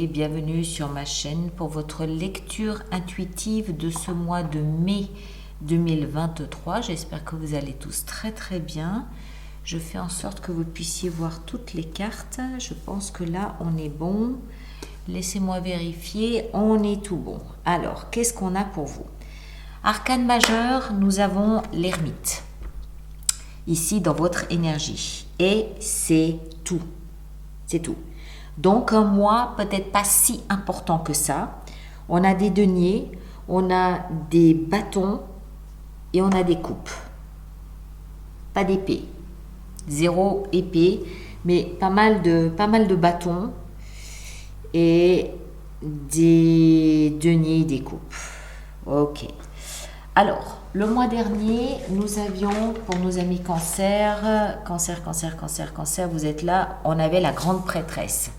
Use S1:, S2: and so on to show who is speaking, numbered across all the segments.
S1: bienvenue sur ma chaîne pour votre lecture intuitive de ce mois de mai 2023. J'espère que vous allez tous très bien. Je fais en sorte que vous puissiez voir toutes les cartes. Je pense que là, on est bon. Laissez-moi vérifier, on est tout bon. Alors, qu'est-ce qu'on a pour vous? Arcane majeur, nous avons l'ermite. Ici, dans votre énergie. Et c'est tout. C'est tout. Donc, un mois peut-être pas si important que ça. On a des deniers, on a des bâtons et on a des coupes. Pas d'épée. Zéro épée, mais pas mal de bâtons et des deniers et des coupes. Ok. Alors, le mois dernier, nous avions, pour nos amis cancer, vous êtes là, on avait la grande prêtresse.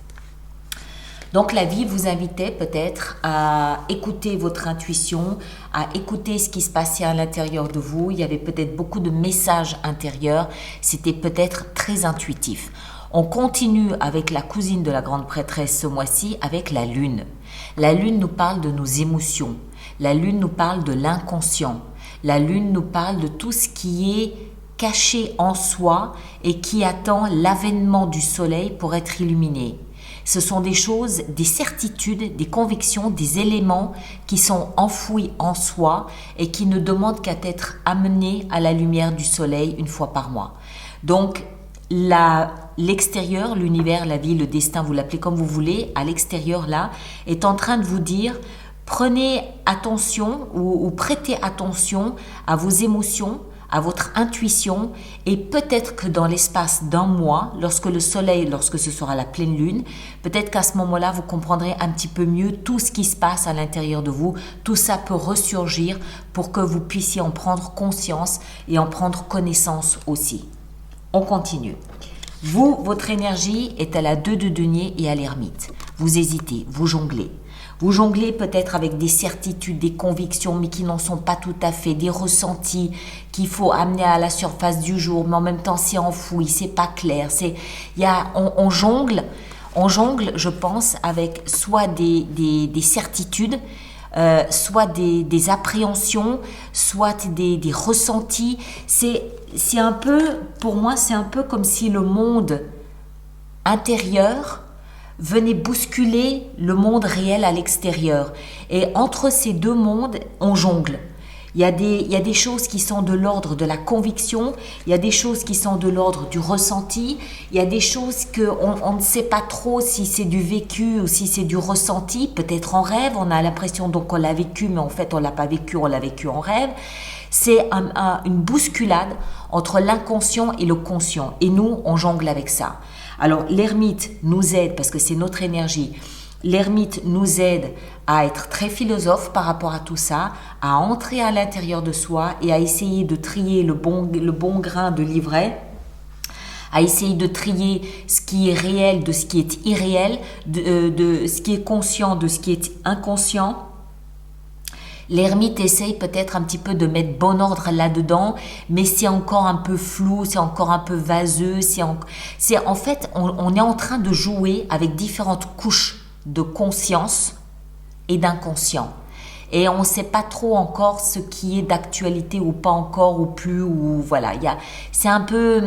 S1: Donc la vie vous invitait peut-être à écouter votre intuition, à écouter ce qui se passait à l'intérieur de vous. Il y avait peut-être beaucoup de messages intérieurs, c'était peut-être très intuitif. On continue avec la cousine de la grande prêtresse ce mois-ci avec la lune. La lune nous parle de nos émotions, la lune nous parle de l'inconscient, la lune nous parle de tout ce qui est caché en soi et qui attend l'avènement du soleil pour être illuminé. Ce sont des choses, des certitudes, des convictions, des éléments qui sont enfouis en soi et qui ne demandent qu'à être amenés à la lumière du soleil une fois par mois. Donc, l'extérieur, l'univers, la vie, le destin, vous l'appelez comme vous voulez, à l'extérieur là, est en train de vous dire prenez attention ou prêtez attention à vos émotions, à votre intuition et peut-être que dans l'espace d'un mois, lorsque ce sera la pleine lune, peut-être qu'à ce moment-là, vous comprendrez un petit peu mieux tout ce qui se passe à l'intérieur de vous. Tout ça peut ressurgir pour que vous puissiez en prendre conscience et en prendre connaissance aussi. On continue. Vous, votre énergie est à la 2 de denier et à l'ermite. Vous hésitez, vous jonglez. Vous jonglez peut-être avec des certitudes, des convictions, mais qui n'en sont pas tout à fait, des ressentis qu'il faut amener à la surface du jour, mais en même temps c'est enfoui, c'est pas clair. On jongle, je pense, avec soit des certitudes, soit des appréhensions, soit des ressentis. C'est un peu, pour moi, c'est un peu comme si le monde intérieur venait bousculer le monde réel à l'extérieur. Et entre ces deux mondes, on jongle. Il y a des choses qui sont de l'ordre de la conviction, il y a des choses qui sont de l'ordre du ressenti, il y a des choses qu'on ne sait pas trop si c'est du vécu ou si c'est du ressenti. Peut-être en rêve, on a l'impression donc qu'on l'a vécu, mais en fait on ne l'a pas vécu, on l'a vécu en rêve. C'est une bousculade entre l'inconscient et le conscient. Et nous, on jongle avec ça. Alors, l'ermite nous aide, parce que c'est notre énergie, l'ermite nous aide à être très philosophe par rapport à tout ça, à entrer à l'intérieur de soi et à essayer de trier le bon grain de l'ivraie, à essayer de trier ce qui est réel de ce qui est irréel, de ce qui est conscient de ce qui est inconscient. L'ermite essaye peut-être un petit peu de mettre bon ordre là-dedans, mais c'est encore un peu flou, c'est encore un peu vaseux. En fait, on est en train de jouer avec différentes couches de conscience et d'inconscient. Et on ne sait pas trop encore ce qui est d'actualité ou pas encore ou plus. Ou voilà, c'est un peu...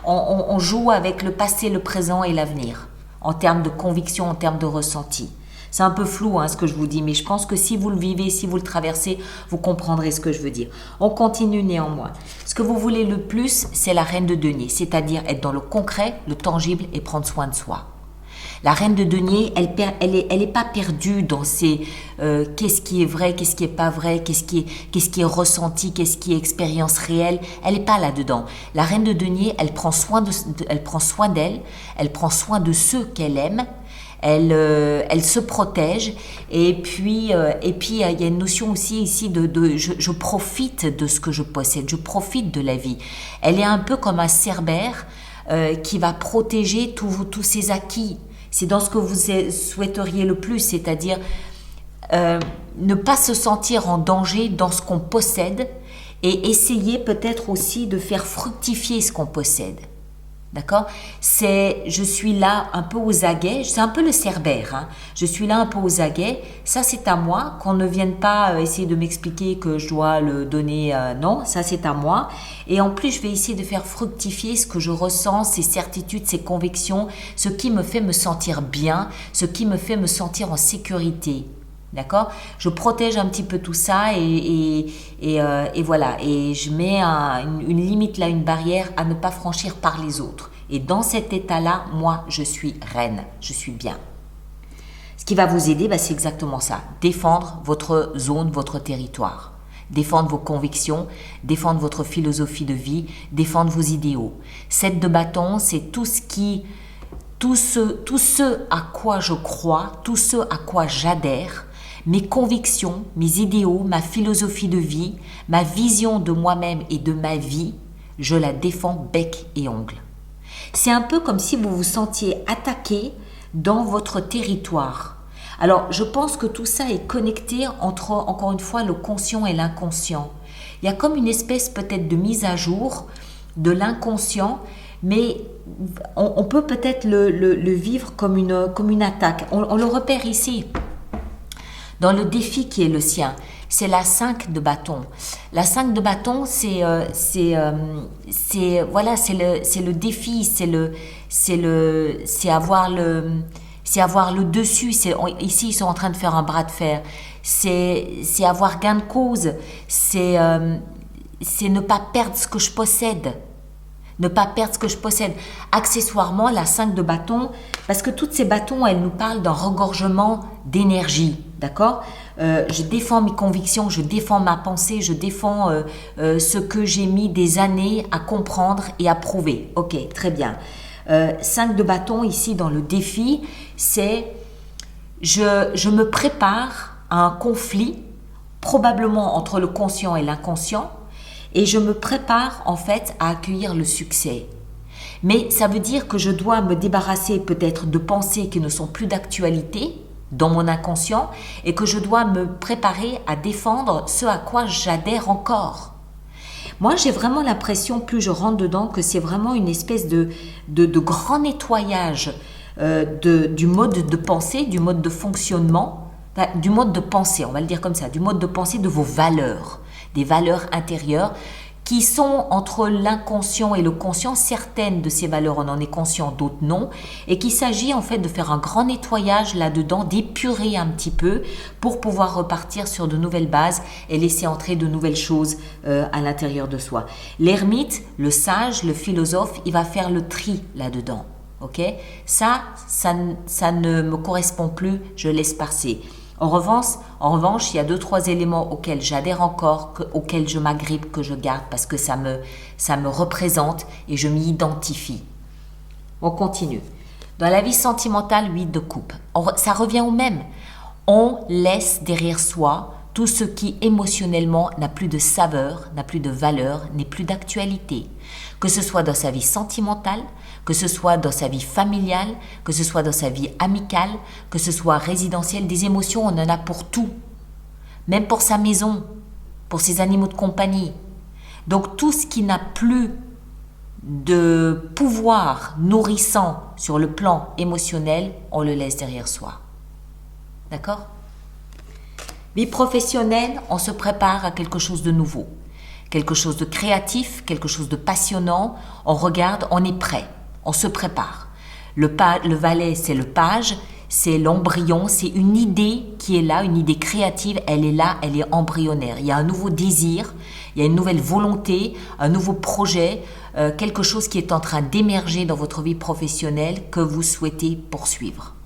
S1: On joue avec le passé, le présent et l'avenir, en termes de conviction, en termes de ressenti. C'est un peu flou ce que je vous dis, mais je pense que si vous le vivez, si vous le traversez, vous comprendrez ce que je veux dire. On continue néanmoins. Ce que vous voulez le plus, c'est la reine de denier, c'est-à-dire être dans le concret, le tangible et prendre soin de soi. La reine de denier, elle est pas perdue dans ces qu'est-ce qui est vrai, qu'est-ce qui est pas vrai, qu'est-ce qui est ressenti, qu'est-ce qui est expérience réelle. Elle est pas là-dedans. La reine de denier, elle prend soin d'elle, elle prend soin de ceux qu'elle aime. Elle se protège et puis il y a une notion aussi ici je profite de ce que je possède, je profite de la vie. Elle est un peu comme un cerbère qui va protéger tous ses acquis. C'est dans ce que vous souhaiteriez le plus, c'est-à-dire ne pas se sentir en danger dans ce qu'on possède et essayer peut-être aussi de faire fructifier ce qu'on possède. D'accord? Je suis là un peu aux aguets, c'est un peu le Cerbère, hein. Je suis là un peu aux aguets, ça c'est à moi, qu'on ne vienne pas essayer de m'expliquer que je dois le donner, non, ça c'est à moi. Et en plus, je vais essayer de faire fructifier ce que je ressens, ces certitudes, ces convictions, ce qui me fait me sentir bien, ce qui me fait me sentir en sécurité. D'accord? Je protège un petit peu tout ça et voilà. Et je mets une limite là, une barrière à ne pas franchir par les autres. Et dans cet état-là, moi, je suis reine. Je suis bien. Ce qui va vous aider, c'est exactement ça. Défendre votre zone, votre territoire. Défendre vos convictions, défendre votre philosophie de vie, défendre vos idéaux. 7 de bâton, c'est tout ce à quoi je crois, tout ce à quoi j'adhère, mes convictions, mes idéaux, ma philosophie de vie, ma vision de moi-même et de ma vie, je la défends bec et ongle. C'est un peu comme si vous vous sentiez attaqué dans votre territoire. Alors, je pense que tout ça est connecté entre, encore une fois, le conscient et l'inconscient. Il y a comme une espèce peut-être de mise à jour de l'inconscient, mais on peut peut-être le vivre comme une attaque. On le repère ici. Dans le défi qui est le sien, c'est la 5 de bâton. La 5 de bâton, c'est le défi, c'est avoir le dessus. Ici, ils sont en train de faire un bras de fer. C'est avoir gain de cause. C'est ne pas perdre ce que je possède. Ne pas perdre ce que je possède. Accessoirement, la 5 de bâton, parce que toutes ces bâtons, elles nous parlent d'un regorgement d'énergie. D'accord? Je défends mes convictions, je défends ma pensée, je défends ce que j'ai mis des années à comprendre et à prouver. Ok, très bien. 5 de bâton ici dans le défi, c'est je me prépare à un conflit, probablement entre le conscient et l'inconscient, et je me prépare en fait à accueillir le succès. Mais ça veut dire que je dois me débarrasser peut-être de pensées qui ne sont plus d'actualité dans mon inconscient et que je dois me préparer à défendre ce à quoi j'adhère encore. Moi, j'ai vraiment l'impression, plus je rentre dedans, que c'est vraiment une espèce de grand nettoyage du mode de pensée, du mode de fonctionnement, du mode de pensée, on va le dire comme ça, du mode de pensée de vos valeurs, des valeurs intérieures qui sont entre l'inconscient et le conscient. Certaines de ces valeurs, on en est conscient, d'autres non, et qu'il s'agit en fait de faire un grand nettoyage là-dedans, d'épurer un petit peu pour pouvoir repartir sur de nouvelles bases et laisser entrer de nouvelles choses à l'intérieur de soi. L'ermite, le sage, le philosophe, il va faire le tri là-dedans. Ok, ça ne me correspond plus, je laisse passer. En revanche, il y a 2-3 éléments auxquels j'adhère encore, auxquels je m'agrippe, que je garde parce que ça me représente et je m'y identifie. On continue. Dans la vie sentimentale, 8 de coupe. Ça revient au même. On laisse derrière soi tout ce qui émotionnellement n'a plus de saveur, n'a plus de valeur, n'est plus d'actualité. Que ce soit dans sa vie sentimentale, que ce soit dans sa vie familiale, que ce soit dans sa vie amicale, que ce soit résidentielle, des émotions, on en a pour tout. Même pour sa maison, pour ses animaux de compagnie. Donc tout ce qui n'a plus de pouvoir nourrissant sur le plan émotionnel, on le laisse derrière soi. D'accord ? Vie professionnelle, on se prépare à quelque chose de nouveau, quelque chose de créatif, quelque chose de passionnant. On regarde, on est prêt, on se prépare. Le valet, c'est le page, c'est l'embryon, c'est une idée qui est là, une idée créative, elle est là, elle est embryonnaire. Il y a un nouveau désir, il y a une nouvelle volonté, un nouveau projet, quelque chose qui est en train d'émerger dans votre vie professionnelle que vous souhaitez poursuivre.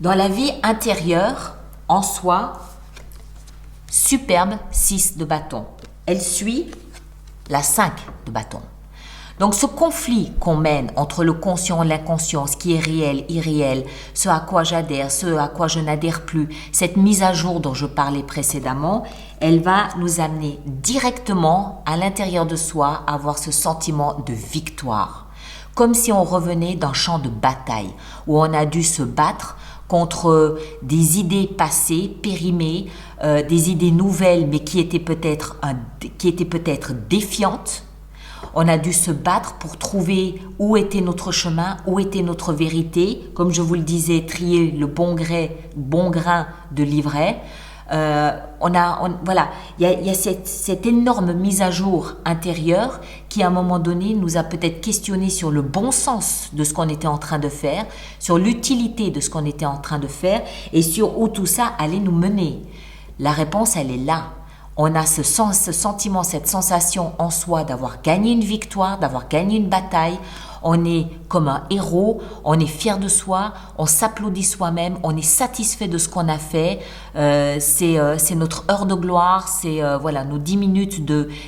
S1: Dans la vie intérieure, en soi, superbe 6 de bâton. Elle suit la 5 de bâton. Donc ce conflit qu'on mène entre le conscient et l'inconscient, ce qui est réel, irréel, ce à quoi j'adhère, ce à quoi je n'adhère plus, cette mise à jour dont je parlais précédemment, elle va nous amener directement à l'intérieur de soi à avoir ce sentiment de victoire. Comme si on revenait d'un champ de bataille où on a dû se battre contre des idées passées, périmées, des idées nouvelles mais qui étaient peut-être défiantes. On a dû se battre pour trouver où était notre chemin, où était notre vérité. Comme je vous le disais, trier le bon grain de l'ivraie. Voilà, il y a cette énorme mise à jour intérieure qui, à un moment donné, nous a peut-être questionné sur le bon sens de ce qu'on était en train de faire, sur l'utilité de ce qu'on était en train de faire et sur où tout ça allait nous mener. La réponse, elle est là. On a ce sentiment, cette sensation en soi d'avoir gagné une victoire, d'avoir gagné une bataille. On est comme un héros, on est fier de soi, on s'applaudit soi-même, on est satisfait de ce qu'on a fait. C'est notre heure de gloire, c'est voilà, nos 10 minutes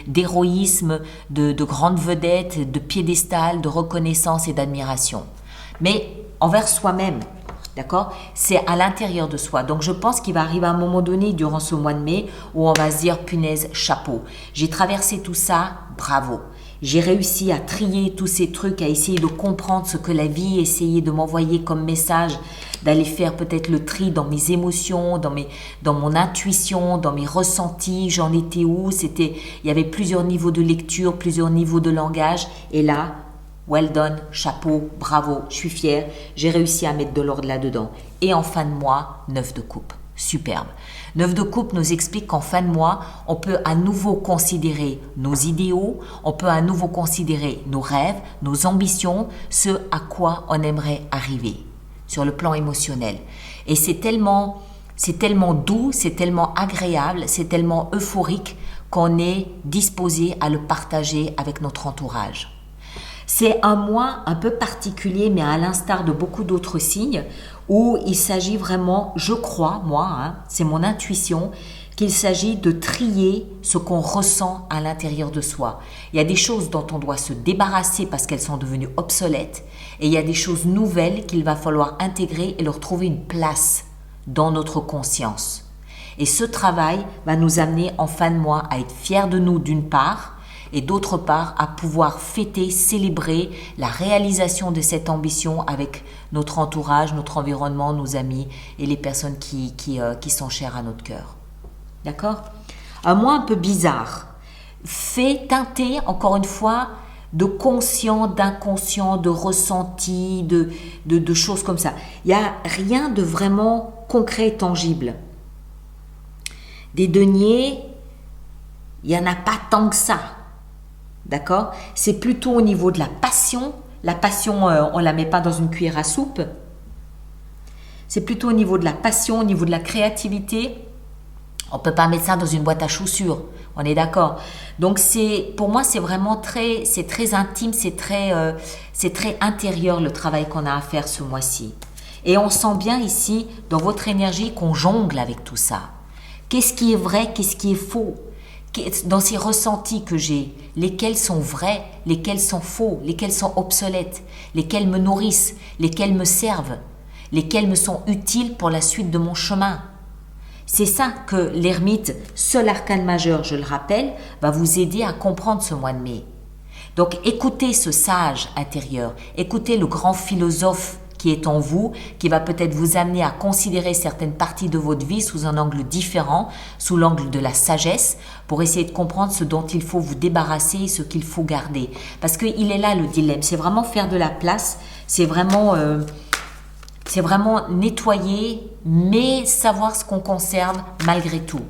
S1: d'héroïsme, de grande vedette, de piédestal, de reconnaissance et d'admiration. Mais envers soi-même. D'accord? C'est à l'intérieur de soi. Donc, je pense qu'il va arriver un moment donné durant ce mois de mai où on va se dire, punaise, chapeau. J'ai traversé tout ça, bravo. J'ai réussi à trier tous ces trucs, à essayer de comprendre ce que la vie essayait de m'envoyer comme message, d'aller faire peut-être le tri dans mes émotions, dans mon intuition, dans mes ressentis, j'en étais où? Il y avait plusieurs niveaux de lecture, plusieurs niveaux de langage. Et là, well done, chapeau, bravo, je suis fière, j'ai réussi à mettre de l'ordre là-dedans. Et en fin de mois, 9 de coupe. Superbe. 9 de coupe nous explique qu'en fin de mois, on peut à nouveau considérer nos idéaux, on peut à nouveau considérer nos rêves, nos ambitions, ce à quoi on aimerait arriver sur le plan émotionnel. Et c'est tellement doux, c'est tellement agréable, c'est tellement euphorique qu'on est disposé à le partager avec notre entourage. C'est un mois un peu particulier, mais à l'instar de beaucoup d'autres signes, où il s'agit vraiment, je crois, moi, c'est mon intuition, qu'il s'agit de trier ce qu'on ressent à l'intérieur de soi. Il y a des choses dont on doit se débarrasser parce qu'elles sont devenues obsolètes, et il y a des choses nouvelles qu'il va falloir intégrer et leur trouver une place dans notre conscience. Et ce travail va nous amener en fin de mois à être fiers de nous d'une part, et d'autre part à pouvoir fêter, célébrer la réalisation de cette ambition avec notre entourage, notre environnement, nos amis et les personnes qui sont chères à notre cœur. D'accord? Un mois un peu bizarre, fait teinter encore une fois de conscient, d'inconscient, de ressenti, de choses comme ça. Il n'y a rien de vraiment concret et tangible. Des deniers, il n'y en a pas tant que ça. D'accord? C'est plutôt au niveau de la passion. La passion, on ne la met pas dans une cuillère à soupe. C'est plutôt au niveau de la passion, au niveau de la créativité. On ne peut pas mettre ça dans une boîte à chaussures. On est d'accord? Donc, pour moi, c'est vraiment très intime, c'est très intérieur le travail qu'on a à faire ce mois-ci. Et on sent bien ici, dans votre énergie, qu'on jongle avec tout ça. Qu'est-ce qui est vrai? Qu'est-ce qui est faux? Dans ces ressentis que j'ai, lesquels sont vrais, lesquels sont faux, lesquels sont obsolètes, lesquels me nourrissent, lesquels me servent, lesquels me sont utiles pour la suite de mon chemin. C'est ça que l'ermite, seul arcane majeur, je le rappelle, va vous aider à comprendre ce mois de mai. Donc écoutez ce sage intérieur, écoutez le grand philosophe qui est en vous, qui va peut-être vous amener à considérer certaines parties de votre vie sous un angle différent, sous l'angle de la sagesse, pour essayer de comprendre ce dont il faut vous débarrasser et ce qu'il faut garder. Parce qu'il est là le dilemme, c'est vraiment faire de la place, c'est vraiment nettoyer, mais savoir ce qu'on conserve malgré tout.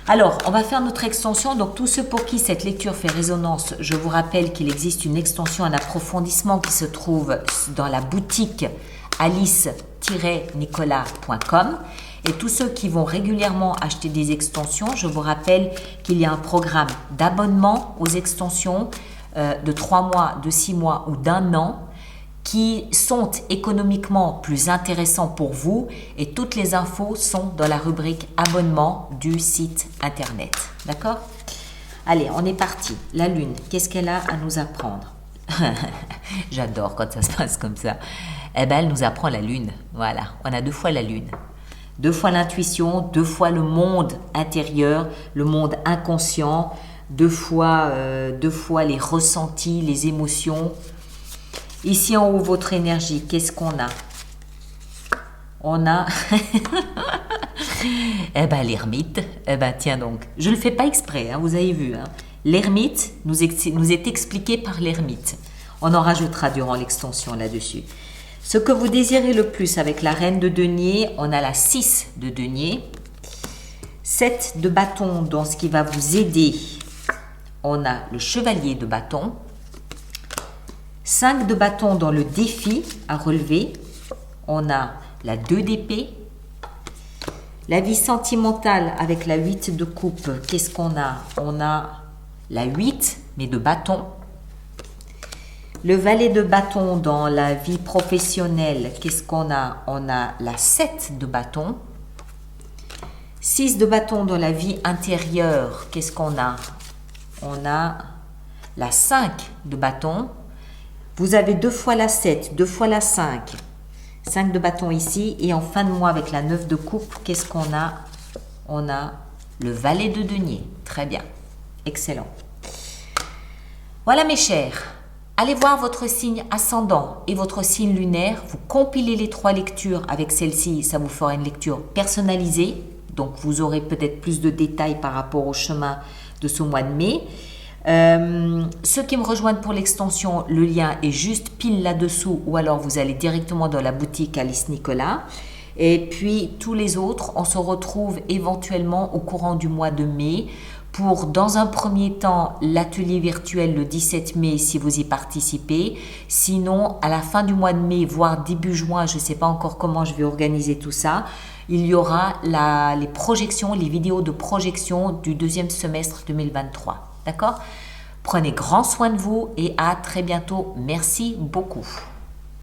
S1: Alors, on va faire notre extension. Donc, tous ceux pour qui cette lecture fait résonance, je vous rappelle qu'il existe une extension en approfondissement qui se trouve dans la boutique alice-nicolas.com. Et tous ceux qui vont régulièrement acheter des extensions, je vous rappelle qu'il y a un programme d'abonnement aux extensions de 3 mois, de 6 mois ou d'1 an qui sont économiquement plus intéressants pour vous et toutes les infos sont dans la rubrique abonnement du site internet. D'accord? Allez, on est parti. La Lune, qu'est-ce qu'elle a à nous apprendre? J'adore quand ça se passe comme ça. Eh bien, elle nous apprend la Lune. Voilà, on a 2 fois la Lune. 2 fois l'intuition, 2 fois le monde intérieur, le monde inconscient, 2 fois les ressentis, les émotions. Ici en haut, votre énergie, qu'est-ce qu'on a? On a eh ben l'ermite. Eh ben tiens donc, je ne le fais pas exprès, hein, vous avez vu. Hein. L'ermite nous est expliqué par l'ermite. On en rajoutera durant l'extension là-dessus. Ce que vous désirez le plus avec la reine de denier, on a la 6 de denier. 7 de bâton dans ce qui va vous aider, on a le chevalier de bâton. 5 de bâton dans le défi à relever, on a la 2 d'épée. La vie sentimentale avec la 8 de coupe, qu'est-ce qu'on a? On a la 8, mais de bâton. Le valet de bâton dans la vie professionnelle, qu'est-ce qu'on a? On a la 7 de bâton. 6 de bâton dans la vie intérieure, qu'est-ce qu'on a? On a la 5 de bâton. Vous avez 2 fois la 7, 2 fois la 5. 5 de bâton ici. Et en fin de mois, avec la 9 de coupe, qu'est-ce qu'on a? On a le valet de denier. Très bien. Excellent. Voilà mes chers. Allez voir votre signe ascendant et votre signe lunaire. Vous compilez les 3 lectures avec celle-ci. Ça vous fera une lecture personnalisée. Donc, vous aurez peut-être plus de détails par rapport au chemin de ce mois de mai. Ceux qui me rejoignent pour l'extension, le lien est juste pile là-dessous ou alors vous allez directement dans la boutique Alice Nicolas. Et puis, tous les autres, on se retrouve éventuellement au courant du mois de mai pour, dans un premier temps, l'atelier virtuel le 17 mai si vous y participez. Sinon, à la fin du mois de mai, voire début juin, je ne sais pas encore comment je vais organiser tout ça, il y aura les projections, les vidéos de projection du deuxième semestre 2023. D'accord? Prenez grand soin de vous et à très bientôt. Merci beaucoup.